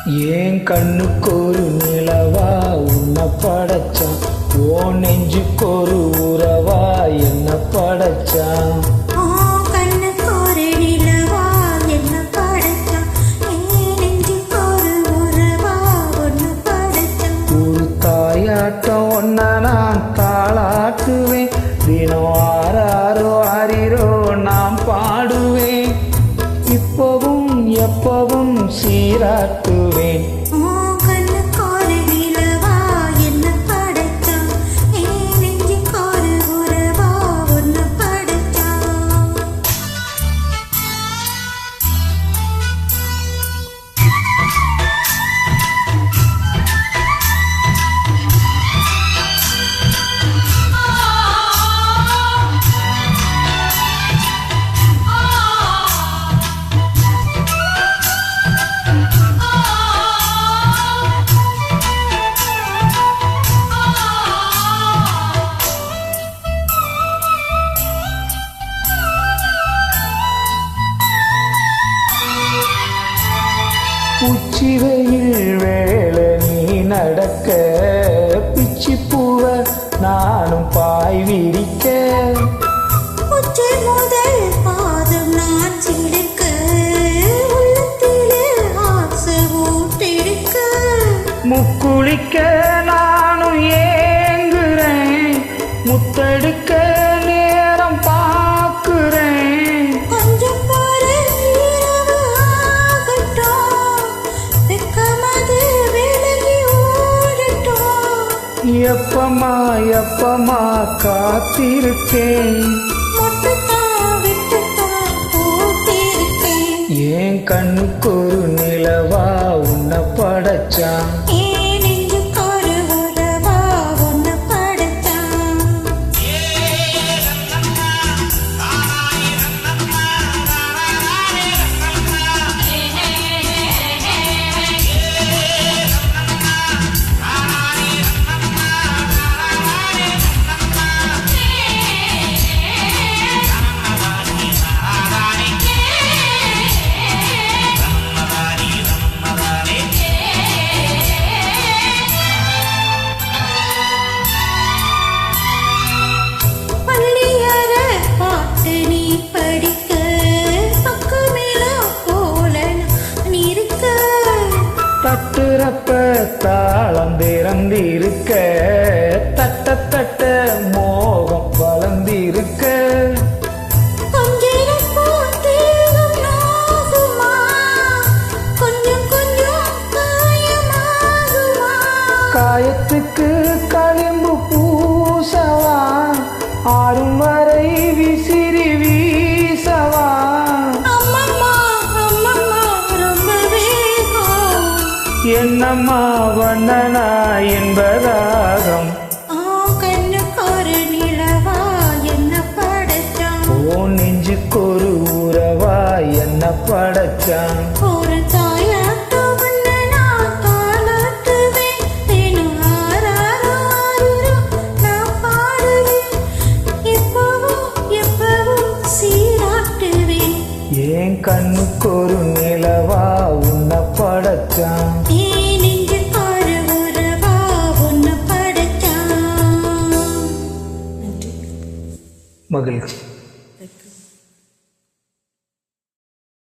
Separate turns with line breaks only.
ஏன் கண்ணுக்கு ஒரு நிலவா உன்னை படைச்சான், ஓ நெஞ்சுக்கு ஒரு உறவா என்ன படைச்சான். தாயாட்டம் ஒன்ன நான் தாளாட்டுவேன், தினம் ஆறாரோ ஆறிரோ நான் பாடுவேன், இப்பவும் எப்பவும் சீராட்டுவேன். உச்சிவையில் வேலை நீ நடக்க, பிச்சி பூவ நானும் பாய் விரிக்க,
உச்சி முதல் பாதம் நான் சிடுக்க, உள்ளத்திலே ஆசை ஊட்டிருக்க,
முக்குளிக்க நானும் ஏங்குறேன், முத்தெடுக்க நேரம் பார்க்குறேன்.
கொஞ்சம் பாரு இரவு ஆகட்டும், வெக்கமது விலகி ஓடட்டும்,
எப்பமா எப்பமா காத்திருக்கேன்,
மொட்டுத்தான் விட்டுத்தான் போட்டிருக்கேன்.
ஏன் கண்ணுக்கு ஒரு நிலவா உன்னை படைச்சான், தட்டுறப்ப தாளம் திறந்திருக்க, தட்ட தட்ட மோகம் வளர்ந்திருக்க, காயத்துக்கு களிம்பு பூசவா, ஆறும் வரை விசிறி வீசவா, என்னம்மா வண்ணனா என்பதாகம்.
கண்ணுக்கொரு நிலவா என்ன படைச்சான்,
ஓ நெஞ்சுக்கு ஒரு உறவா என்ன படைச்சான்.
ஒரு தாயாட்ட உன்னை நான் தாளாட்டுவேன், தினம் ஆறாரோ ஆறிரோ நான் பாடுவேன், எப்பவும் எப்பவும் சீராட்டுவேன்.
ஏன் கண்ணுக்கு ஒரு நிலவா உன்னை படைச்சான், மகிழ்ச்சி.